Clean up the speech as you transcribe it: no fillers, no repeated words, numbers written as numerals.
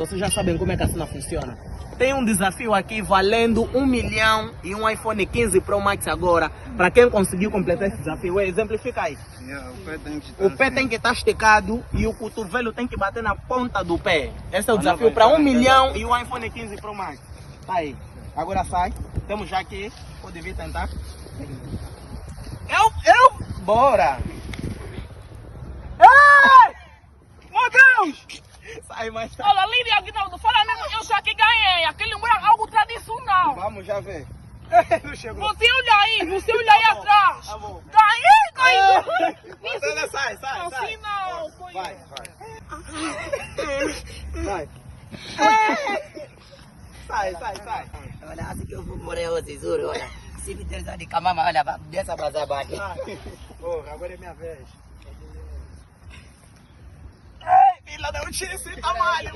Vocês já sabem como é que a cena funciona. Tem um desafio aqui valendo 1 milhão e um iPhone 15 Pro Max agora. Para quem conseguiu completar esse desafio, exemplifica aí. O pé tem que estar esticado e o cotovelo tem que bater na ponta do pé. Esse é o desafio para 1 milhão e um iPhone 15 Pro Max. Tá aí. Agora sai. Temos já aqui. Pode vir tentar. Bora! Ei! Meu Deus! Sai mais tarde. Olha, Lídia Aguinaldo, fala mesmo, eu já que ganhei. Aquele número é algo tradicional. Vamos já ver. Não chegou. Você olha aí atrás. Tá bom. Ganhei! Sai. Assim não. Vai. Sai. Olha, assim que eu vou morrer hoje, juro, olha. Se me der de camama, olha, dessa bazaba aqui. Agora é minha vez. Ei, filha, não tira esse tamanho.